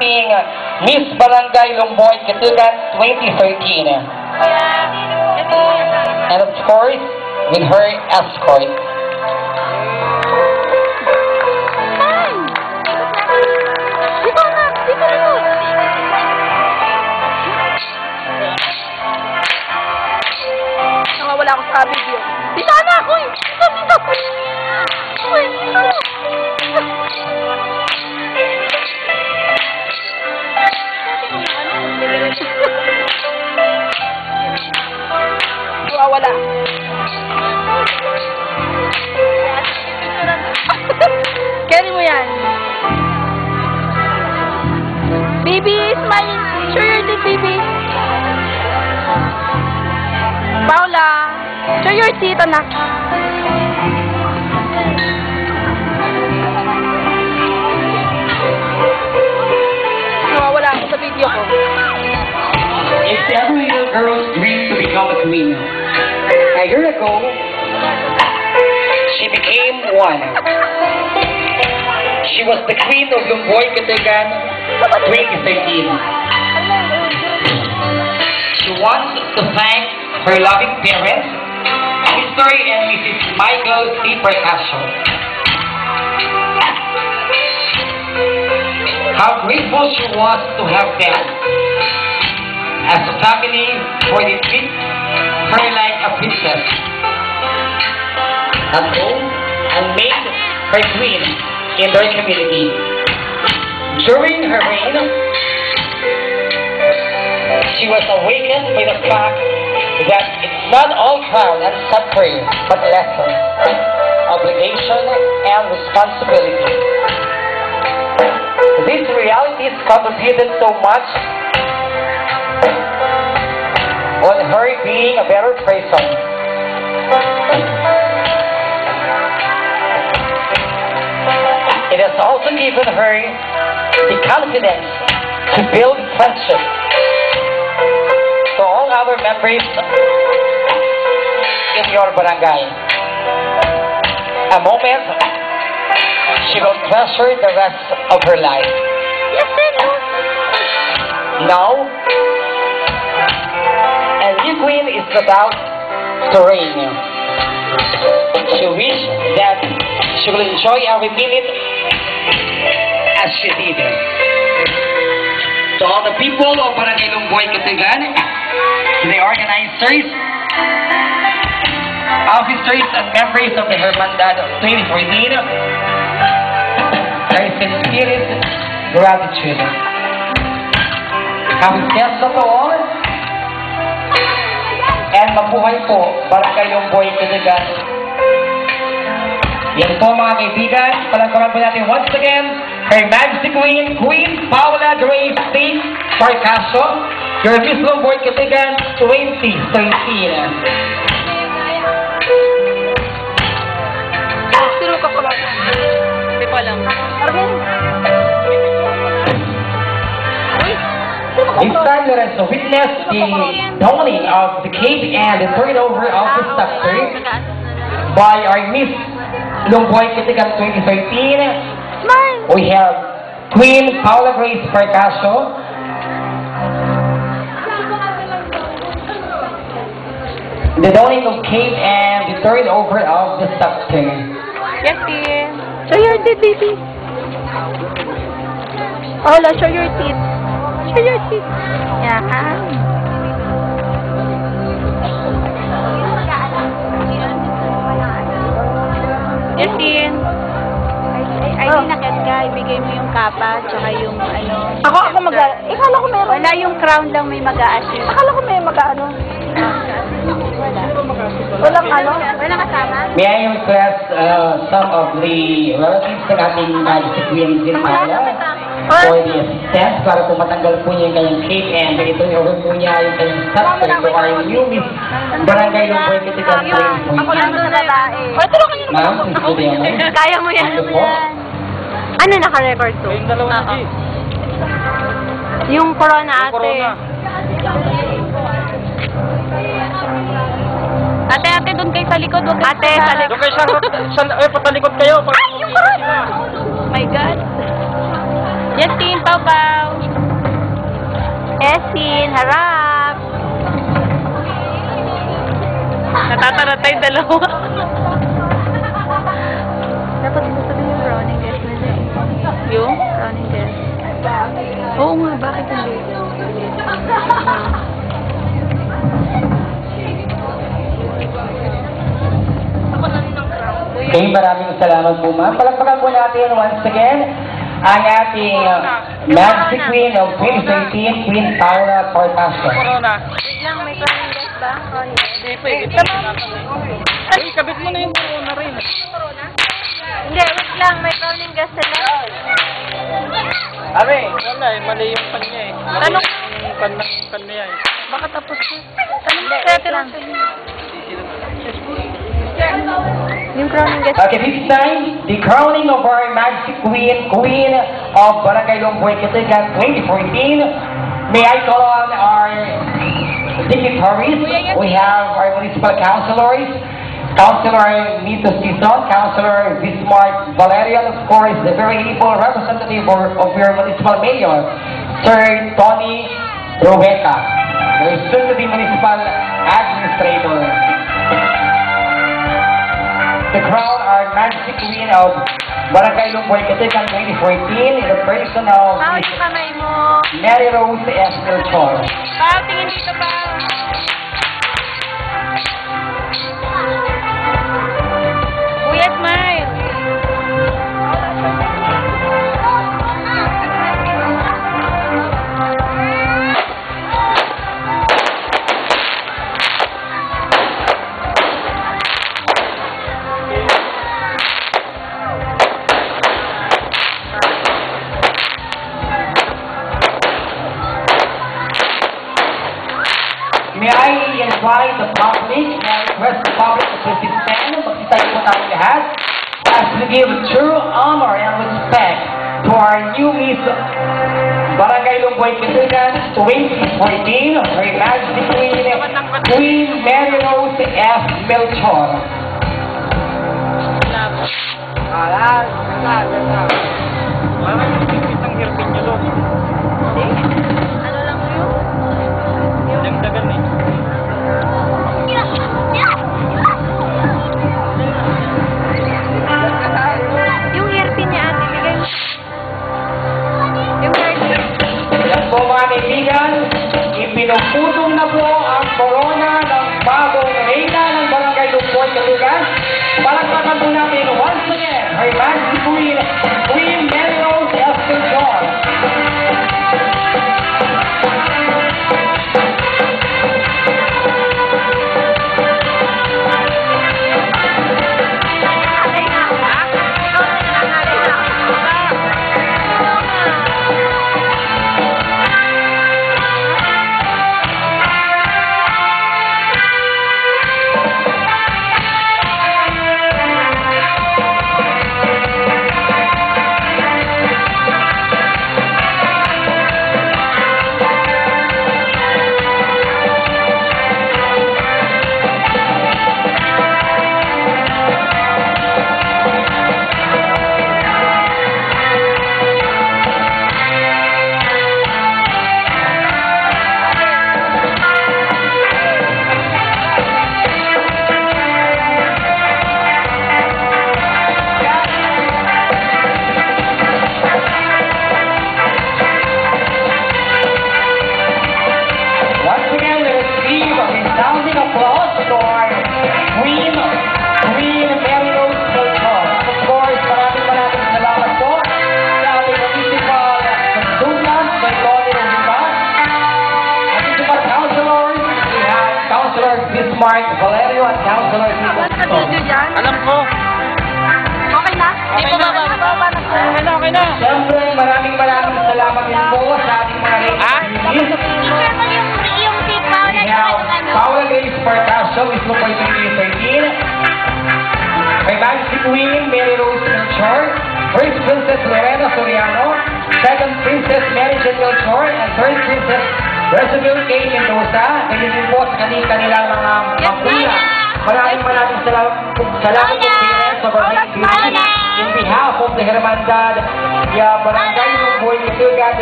ating Miss Barangay Lumboy Katugan 2013. And of course, with her escort. Nakawala ako sa video. Di sana ako eh! Dito! Uy! Nakawala. Carry mo yan. Baby, smile. Show your teeth, baby. Paula, show your teeth, anak. Nawawala ako sa video ko. It's every little girl's dream to become a queen. A year ago, she became one. She was the queen of Lumboy Katugan 2013. She wants to thank her loving parents, Mr. and Mrs. Michael C. Percasio. How grateful she was to have them as a family, for they treat her like a princess at home and made her queen in their community. During her reign, she was awakened by the fact that it's not all crown and scepter, but lesson, obligation, and responsibility. These realities contributed so much on her being a better person. It has also given her the confidence to build friendship to all other members in your barangay. A moment she will treasure the rest of her life. Now, a new queen is about to reign. She wishes that she will enjoy every minute as she did. To all the people of Barangay Lumboy Katugan, to the organizers, officers, and members of the Hermandad 2014, there is sincere gratitude. Happy Fiesta to all, and mabuhay po Barangay Lumboy Katugan. Yan po mga kaibigan, palagparan po natin once again, Her Majesty Queen, Queen Paula Grace C. Percasio, your Miss Lumboy Katugan 2013. Sino ka pala? Hindi pa lang. It's time let us witness the dawning of the cape and the turnover of the scepter by our Miss Lumboy Katugan 2013. We have Queen Paula Grace Percasio, the dawning of cape and the turnover of the scepter. Yes, dear. Show your teeth, baby. Paula, show your teeth. Show your teeth. Yeah. Yes, dear. Ay, nakit ka, ibigay mo yung kapa, tsaka yung ano... Ako ikala ko meron. Wala yung crown lang may mag-a-assist. Akala ko may mag-ano. Wala. Walang ano? Wala kasama? May I request some of the relatives ng ating Majesty Queen Paula for the assistance para po matanggal po niya yung kanyang cape and ito yung po niya yung kanyang scepter to our new Miss Barangay Lumboy Katugan 2014. Ako lang sa babae. O, tulungan niyo naman. Ma'am, please do the honor. Kaya mo yan. Ano po? Ano naka-record to? Yung dalawa na, G. Yung corona ate. Corona. Ate, doon kayo sa likod. Huwag ate, sa likod. Doon kayo sa patalikod kayo. Ay, yung corona! Oh my God. Justin, Pau-Pau. Esin, harap. Natataratay dalawa. Dapat gusto din yung browning guest nila eh. Yung? Browning guest. Oo nga, bakit hindi? Okay, maraming salamat po ma'am. Palagpagan po natin once again ang ating Magic Queen of 2013, Queen Paula Corpasto. Corona. Wait lang, may browning guest ba? Oh, Hindi pa eh. Ay, kabit mo na yung corona rin. hindi, wait lang, may browning guest sila. Abe, wala eh. Mali yung kanya eh. Tanong. Yung kanya eh. Baka tapos na. Tanong mo kaya lang. Yung crowning guest. Okay, this time, the crowning of our Magic Queen, Queen of Barangay Longboy, Kitigan 2014. May I call on our dignitaries? We have our municipal councilors, Councilor Nito Sison, Councilor Bismarck Valerian, of course, the very able representative of your municipal mayor, Sir Tony Robeca, the soon-to-be municipal administrator. The crown our Magic Queen of Barangay Longboy, Kitigan 2014 in the person of Hawak yung kamay mo. Mary Rose S. Melchor. Pao, tingin dito pa. Kuya, smile. May I invite the public, may I request the public to please stand, magsitayo po tayo lahat, as we give true honor and respect to our new Miss Barangay Longboy, Kitigan 2014, Her Majesty Queen Mary Rose F. Melchor. Parang yung isang hairpin nyo doon. Ano lang yun? Yung dagan eh. Yung hairpin niya ate, bigay mo. Yung hairpin. Yan po mga kaibigan, ipinuputong na po ang corona ng bagong reyna ng Barangay Longboy, Kitigan. Palagpagan po natin once again, Her Majesty Queen Mary Rose F. Melchor. Bismarck Valerio at Councilor Nito Sison. Alam ko. Okay na? Okay na. Okay na. Siyempre, maraming salamat din po sa ating mga ladies. Teacher mo yung si Paula We have Paula Grace Partasio, Miss Longboy 2013. May Majesty Queen Mary Rose Melchor, First Princess Lorena Soriano, Second Princess Mary Jane Melchor, and Third Princess Rosabel K. Mendoza. Ganyan din po sa kanilang mga kuya. Maraming salamat po sa parents of our ladies. in behalf of the Hermandad, the Barangay Lumboy Itugan